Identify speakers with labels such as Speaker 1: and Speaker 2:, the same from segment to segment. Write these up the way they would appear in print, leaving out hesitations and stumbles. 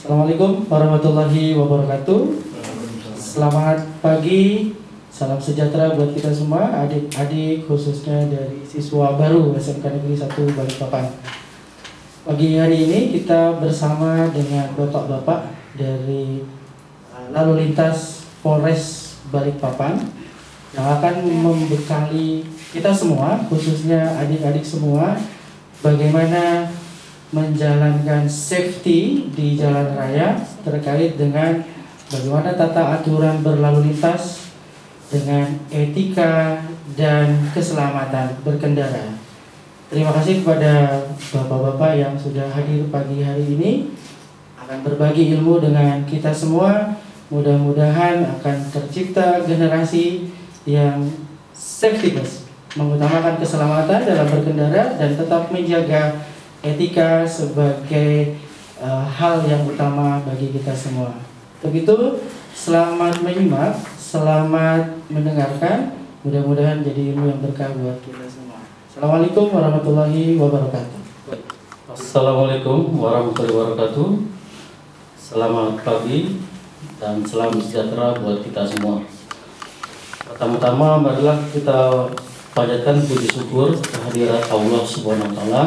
Speaker 1: Assalamualaikum warahmatullahi wabarakatuh. Selamat pagi, salam sejahtera buat kita semua, adik-adik khususnya dari siswa baru SMK Negeri 1 Balikpapan. Pagi hari ini kita bersama dengan bapak-bapak dari lalu lintas Polres Balikpapan yang akan membekali kita semua, khususnya adik-adik semua, bagaimana menjalankan safety di jalan raya terkait dengan bagaimana tata aturan berlalu lintas dengan etika dan keselamatan berkendara. Terima kasih kepada bapak-bapak yang sudah hadir pagi hari ini, akan berbagi ilmu dengan kita semua. Mudah-mudahan akan tercipta generasi yang safety first, mengutamakan keselamatan dalam berkendara dan tetap menjaga etika sebagai hal yang utama bagi kita semua. Begitu, selamat menyimak, selamat mendengarkan. Mudah-mudahan jadi ilmu yang berkah buat kita semua. Assalamualaikum warahmatullahi wabarakatuh.
Speaker 2: Assalamualaikum warahmatullahi wabarakatuh. Selamat pagi dan salam sejahtera buat kita semua. Pertama-tama marilah kita panjatkan puji syukur kehadirat Allah Subhanahu wa taala,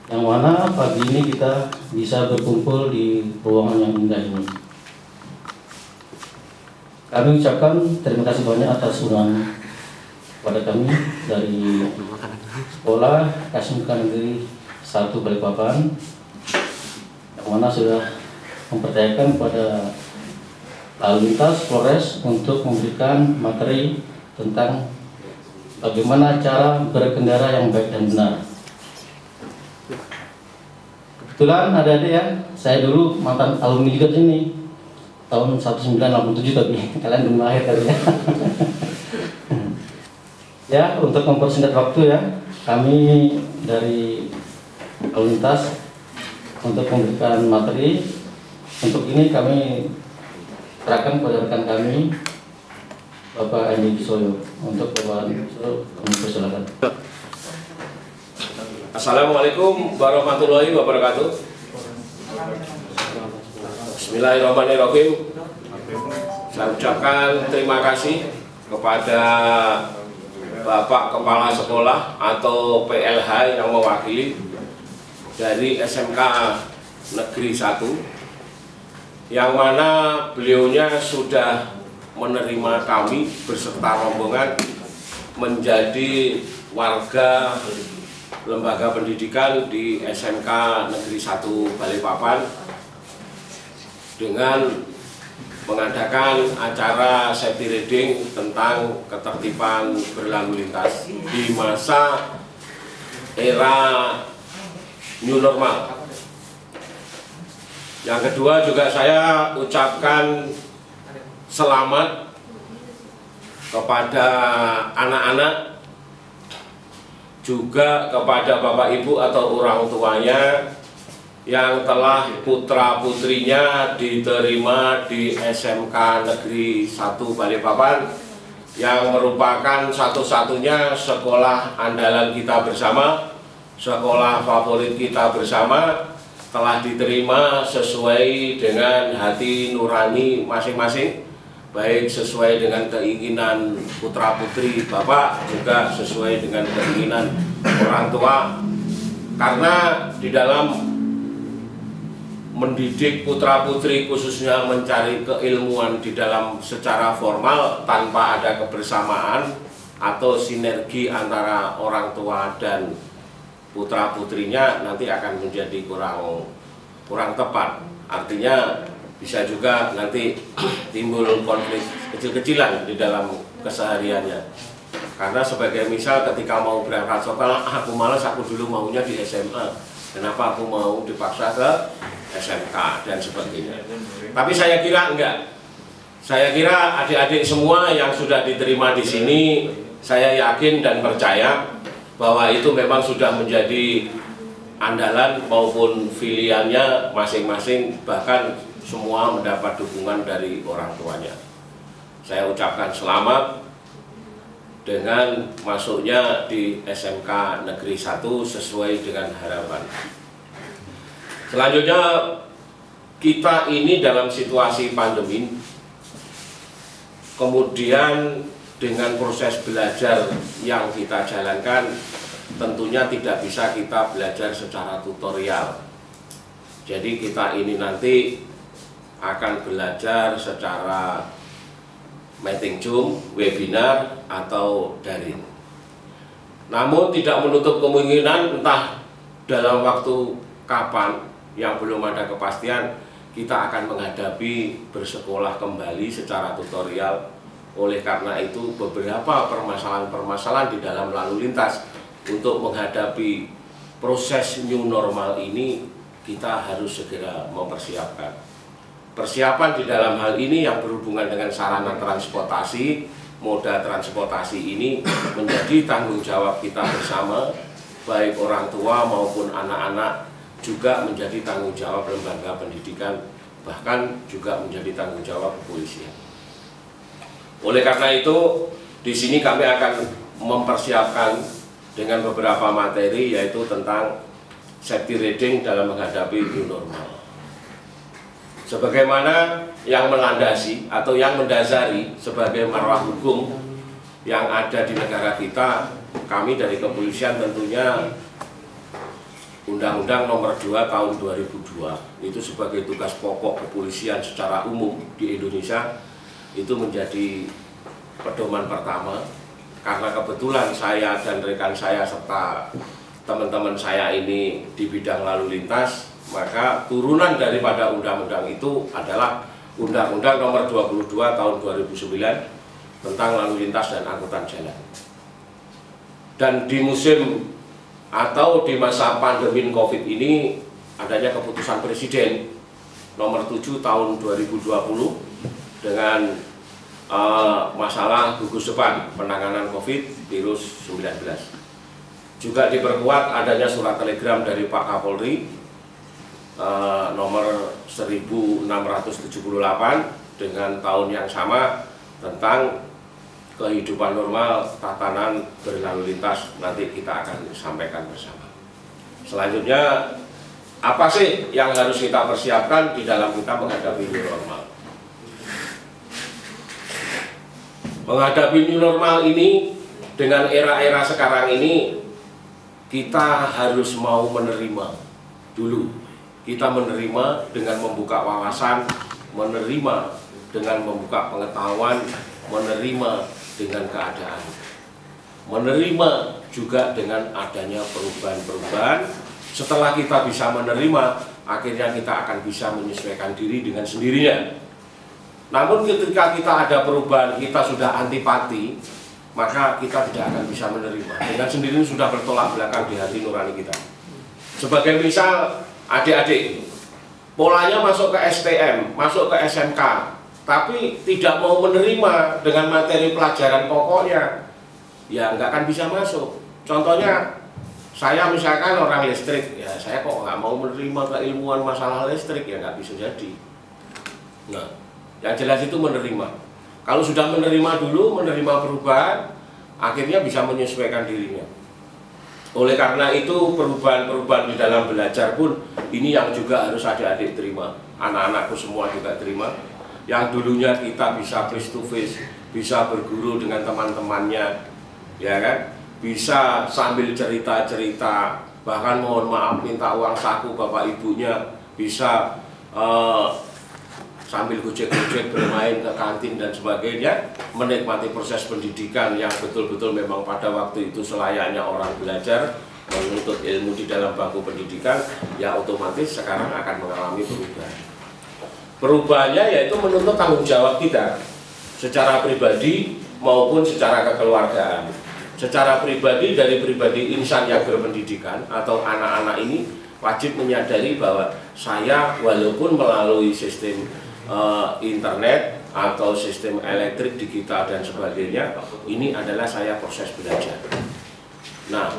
Speaker 2: yang mana pagi ini kita bisa berkumpul di ruangan yang indah ini. Kami ucapkan terima kasih banyak atas undangan kepada kami dari Sekolah SMK Negeri 1 Balikpapan, yang mana sudah mempercayakan kepada lalu lintas Polres untuk memberikan materi tentang bagaimana cara berkendara yang baik dan benar. Kebetulan adik-adik ya, saya dulu mantan alumni juga sini tahun 1987, tapi kalian belum lahir kali ya. Ya, untuk mempersingkat waktu ya, kami dari lalu lintas untuk memberikan materi. Untuk ini kami serahkan kepada rekan kami, Bapak Andi Kisoyo. Untuk Bapak Andi Kisoyo, kami persilakan.
Speaker 3: Assalamualaikum warahmatullahi wabarakatuh. Bismillahirrahmanirrahim. Saya ucapkan terima kasih kepada Bapak Kepala Sekolah atau PLH yang mewakili dari SMK Negeri 1, yang mana beliaunya sudah menerima kami beserta rombongan menjadi warga lembaga pendidikan di SMK Negeri 1 Balikpapan dengan mengadakan acara safety reading tentang ketertiban berlalu lintas di masa era new normal. Yang kedua juga saya ucapkan selamat kepada anak-anak, juga kepada bapak ibu atau orang tuanya yang telah putra putrinya diterima di SMK Negeri 1 Balikpapan, yang merupakan satu-satunya sekolah andalan kita bersama, sekolah favorit kita bersama, telah diterima sesuai dengan hati nurani masing-masing, baik sesuai dengan keinginan putra-putri bapak, juga sesuai dengan keinginan orang tua. Karena di dalam mendidik putra-putri, khususnya mencari keilmuan di dalam secara formal tanpa ada kebersamaan atau sinergi antara orang tua dan putra-putrinya, nanti akan menjadi kurang tepat. Artinya bisa juga nanti timbul konflik kecil-kecilan di dalam kesehariannya. Karena sebagai misal ketika mau berangkat sekolah, aku malas, aku dulu maunya di SMA, kenapa aku mau dipaksa ke SMK dan sebagainya. Tapi saya kira enggak. Saya kira adik-adik semua yang sudah diterima di sini, saya yakin dan percaya bahwa itu memang sudah menjadi andalan maupun pilihannya masing-masing, bahkan semua mendapat dukungan dari orang tuanya. Saya ucapkan selamat dengan masuknya di SMK Negeri 1 sesuai dengan harapan. Selanjutnya kita ini dalam situasi pandemi, kemudian dengan proses belajar yang kita jalankan, tentunya tidak bisa kita belajar secara tutorial. Jadi kita ini nanti akan belajar secara meeting Zoom, webinar, atau daring. Namun tidak menutup kemungkinan entah dalam waktu kapan yang belum ada kepastian, kita akan menghadapi bersekolah kembali secara tutorial. Oleh karena itu beberapa permasalahan-permasalahan di dalam lalu lintas untuk menghadapi proses new normal ini kita harus segera mempersiapkan. Persiapan di dalam hal ini yang berhubungan dengan sarana transportasi, moda transportasi ini menjadi tanggung jawab kita bersama, baik orang tua maupun anak-anak, juga menjadi tanggung jawab lembaga pendidikan, bahkan juga menjadi tanggung jawab kepolisian. Oleh karena itu, di sini kami akan mempersiapkan dengan beberapa materi, yaitu tentang safety reading dalam menghadapi new normal. Sebagaimana yang melandasi atau yang mendasari sebagai marwah hukum yang ada di negara kita, kami dari kepolisian tentunya Undang-Undang Nomor 2 Tahun 2002 itu sebagai tugas pokok kepolisian secara umum di Indonesia itu menjadi pedoman pertama, karena kebetulan saya dan rekan saya serta teman-teman saya ini di bidang lalu lintas, maka turunan daripada undang-undang itu adalah Undang-Undang Nomor 22 Tahun 2009 tentang lalu lintas dan angkutan jalan. Dan di musim atau di masa pandemi COVID ini adanya keputusan Presiden Nomor 7 Tahun 2020 dengan masalah gugus depan penanganan COVID-19. Juga diperkuat adanya surat telegram dari Pak Kapolri nomor 1678 dengan tahun yang sama tentang kehidupan normal tatanan berlalu lintas. Nanti kita akan sampaikan bersama. Selanjutnya, apa sih yang harus kita persiapkan di dalam kita menghadapi new normal? Menghadapi new normal ini dengan era-era sekarang ini, kita harus mau menerima dulu. Kita menerima dengan membuka wawasan, menerima dengan membuka pengetahuan, menerima dengan keadaan, menerima juga dengan adanya perubahan-perubahan. Setelah kita bisa menerima, akhirnya kita akan bisa menyesuaikan diri dengan sendirinya. Namun ketika kita ada perubahan, kita sudah antipati, maka kita tidak akan bisa menerima. Dengan sendirinya sudah bertolak belakang di hati nurani kita. Sebagai misal, adik-adik polanya masuk ke STM, masuk ke SMK, tapi tidak mau menerima dengan materi pelajaran pokoknya, ya nggak akan bisa masuk. Contohnya, saya misalkan orang listrik, ya saya kok nggak mau menerima keilmuan masalah listrik, ya nggak bisa jadi. Nah, yang jelas itu menerima. Kalau sudah menerima dulu, menerima perubahan, akhirnya bisa menyesuaikan dirinya. Oleh karena itu perubahan-perubahan di dalam belajar pun ini yang juga harus adik-adik terima, anak-anakku semua juga terima. Yang dulunya kita bisa face to face, bisa berguru dengan teman-temannya, ya kan? Bisa sambil cerita-cerita, bahkan mohon maaf minta uang saku bapak ibunya, bisa sambil gojek-gojek bermain ke kantin dan sebagainya, menikmati proses pendidikan yang betul-betul memang pada waktu itu selayaknya orang belajar, menuntut ilmu di dalam bangku pendidikan, ya otomatis sekarang akan mengalami perubahan. Perubahannya yaitu menuntut tanggung jawab kita secara pribadi maupun secara kekeluargaan. Secara pribadi, dari pribadi insan yang berpendidikan atau anak-anak ini wajib menyadari bahwa saya walaupun melalui sistem internet atau sistem elektrik digital dan sebagainya, ini adalah saya proses belajar. Nah,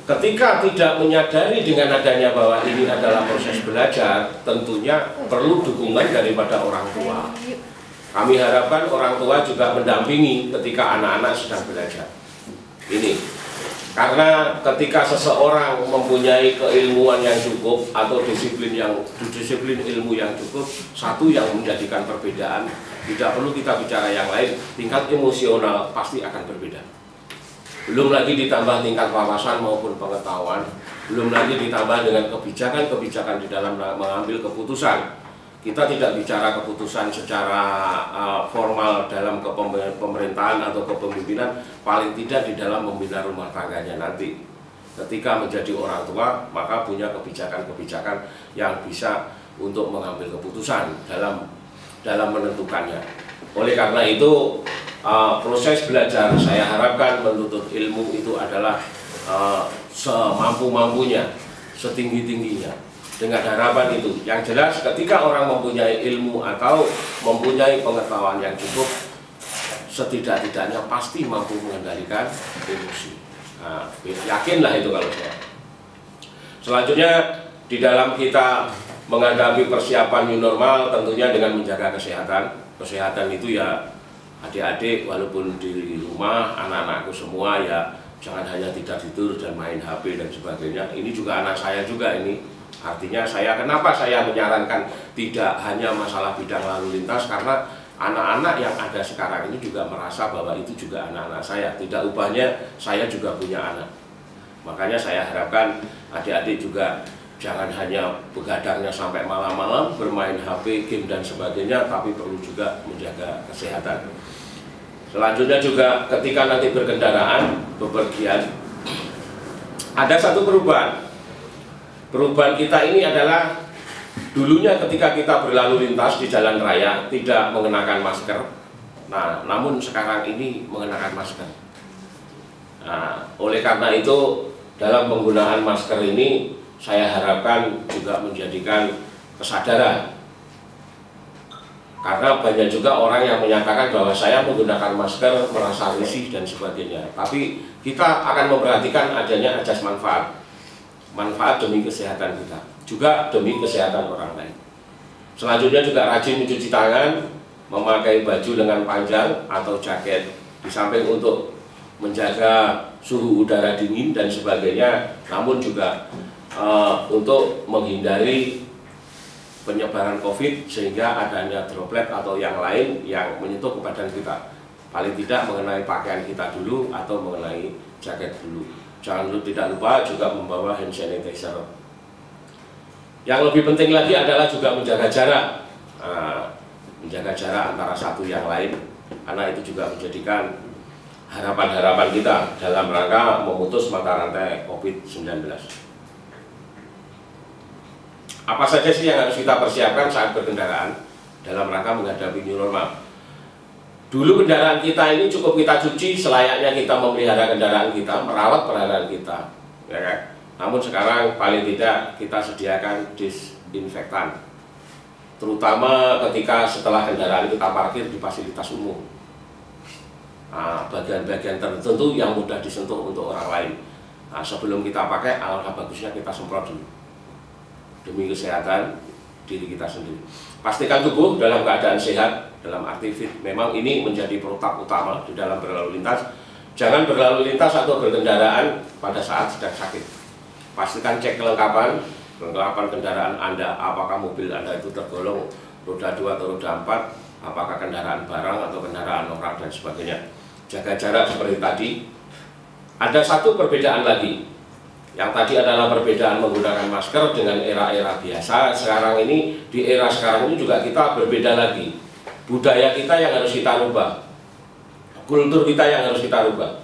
Speaker 3: ketika tidak menyadari dengan adanya bahwa ini adalah proses belajar, tentunya perlu dukungan daripada orang tua. Kami harapkan orang tua juga mendampingi ketika anak-anak sedang belajar. Ini Karena ketika seseorang mempunyai keilmuan yang cukup atau disiplin ilmu yang cukup, satu yang menjadikan perbedaan, tidak perlu kita bicara yang lain, tingkat emosional pasti akan berbeda. Belum lagi ditambah tingkat wawasan maupun pengetahuan, belum lagi ditambah dengan kebijakan-kebijakan di dalam mengambil keputusan. Kita tidak bicara keputusan secara formal dalam pemerintahan atau kepemimpinan, paling tidak di dalam membina rumah tangganya nanti. Ketika menjadi orang tua, maka punya kebijakan-kebijakan yang bisa untuk mengambil keputusan dalam menentukannya. Oleh karena itu, proses belajar saya harapkan menuntut ilmu itu adalah semampu-mampunya, setinggi-tingginya. Dengan harapan itu, yang jelas ketika orang mempunyai ilmu atau mempunyai pengetahuan yang cukup, setidak-tidaknya pasti mampu mengendalikan emosi. Nah, yakinlah itu kalau saya. Selanjutnya, di dalam kita menghadapi persiapan new normal, tentunya dengan menjaga kesehatan. Kesehatan itu ya adik-adik walaupun di rumah, anak-anakku semua ya jangan hanya tidak tidur dan main HP dan sebagainya. Ini juga anak saya juga ini. Artinya kenapa saya menyarankan tidak hanya masalah bidang lalu lintas, karena anak-anak yang ada sekarang ini juga merasa bahwa itu juga anak-anak saya. Tidak ubahnya saya juga punya anak. Makanya saya harapkan adik-adik juga jangan hanya begadangnya sampai malam-malam, bermain HP, game dan sebagainya, tapi perlu juga menjaga kesehatan. Selanjutnya juga ketika nanti berkendaraan, bepergian, ada satu perubahan. Perubahan kita ini adalah dulunya ketika kita berlalu lintas di jalan raya tidak mengenakan masker. Nah, namun sekarang ini mengenakan masker. Nah, oleh karena itu dalam penggunaan masker ini saya harapkan juga menjadikan kesadaran. Karena banyak juga orang yang menyatakan bahwa saya menggunakan masker merasa risih dan sebagainya. Tapi kita akan memperhatikan adanya asas manfaat. Manfaat demi kesehatan kita, juga demi kesehatan orang lain. Selanjutnya juga rajin mencuci tangan, memakai baju lengan panjang atau jaket, di samping untuk menjaga suhu udara dingin dan sebagainya, namun juga untuk menghindari penyebaran COVID sehingga adanya droplet atau yang lain yang menyentuh ke badan kita. Paling tidak mengenai pakaian kita dulu atau mengenai jaket dulu. Jangan tidak lupa juga membawa hand sanitizer. Yang lebih penting lagi adalah juga menjaga jarak. Menjaga jarak antara satu yang lain, karena itu juga menjadikan harapan-harapan kita dalam rangka memutus mata rantai COVID-19. Apa saja sih yang harus kita persiapkan saat berkendaraan dalam rangka menghadapi new normal? Dulu kendaraan kita ini cukup kita cuci selayaknya kita memelihara kendaraan kita, merawat kendaraan kita, ya kan? Namun sekarang paling tidak kita sediakan disinfektan, terutama ketika setelah kendaraan kita parkir di fasilitas umum. Bagian-bagian tertentu yang mudah disentuh untuk orang lain. Sebelum kita pakai, alangkah bagusnya kita semprot dulu demi kesehatan diri kita sendiri. Pastikan tubuh dalam keadaan sehat, dalam arti fit. Memang ini menjadi protap utama di dalam berlalu lintas. Jangan berlalu lintas atau berkendaraan pada saat sedang sakit. Pastikan cek kelengkapan kendaraan Anda, apakah mobil Anda itu tergolong roda 2 atau roda 4, apakah kendaraan barang atau kendaraan orang dan sebagainya. Jaga jarak seperti tadi. Ada satu perbedaan lagi. Yang tadi adalah perbedaan menggunakan masker dengan era-era biasa. Sekarang ini, di era sekarang ini juga kita berbeda lagi. Budaya kita yang harus kita rubah, kultur kita yang harus kita rubah.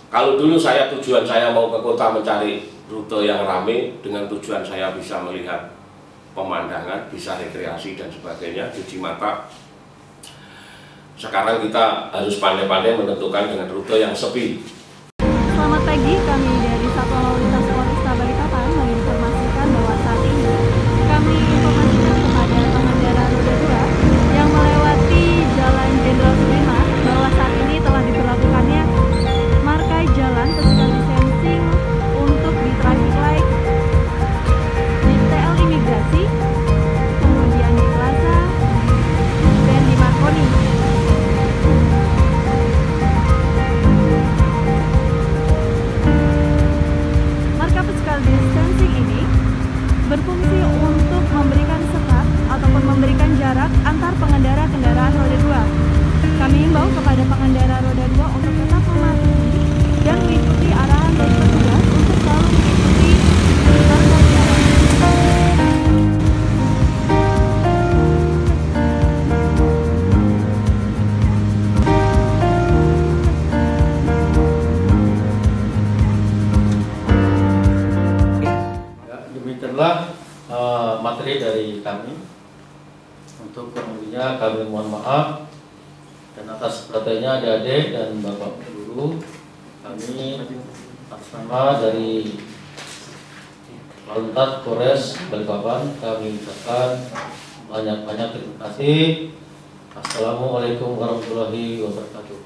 Speaker 3: Kalau dulu tujuan saya mau ke kota mencari rute yang ramai, dengan tujuan saya bisa melihat pemandangan, bisa rekreasi dan sebagainya, cuci mata. Sekarang kita harus pandai-pandai menentukan dengan rute yang sepi.
Speaker 4: Selamat pagi, kami dari Satuan Lalu Lintas Polresta Balikpapan menginformasikan bahwa saat ini kami informasikan kepada pengendara roda 2 yang melewati Jalan Jenderal Sudirman bahwa saat ini telah diberlakukannya markai jalan physical distancing untuk di traffic light, di TL Imigrasi, kemudian di Plaza, dan di Marconi. physical distancing ini berfungsi untuk memberikan sekat ataupun memberikan jarak antar pengendara kendaraan roda 2. Kami himbau kepada pengendara roda 2 untuk tetap mematuhi dan mengikuti arahan dari petugas untuk selalu mengikuti tata jarak.
Speaker 2: Demikianlah materi dari kami. Untuk kemudiannya kami mohon maaf, dan atas perhatiannya adik-adik dan bapak guru, kami atas nama dari Lantas Polres Balikpapan kami ucapkan banyak-banyak terima kasih. Assalamualaikum warahmatullahi wabarakatuh.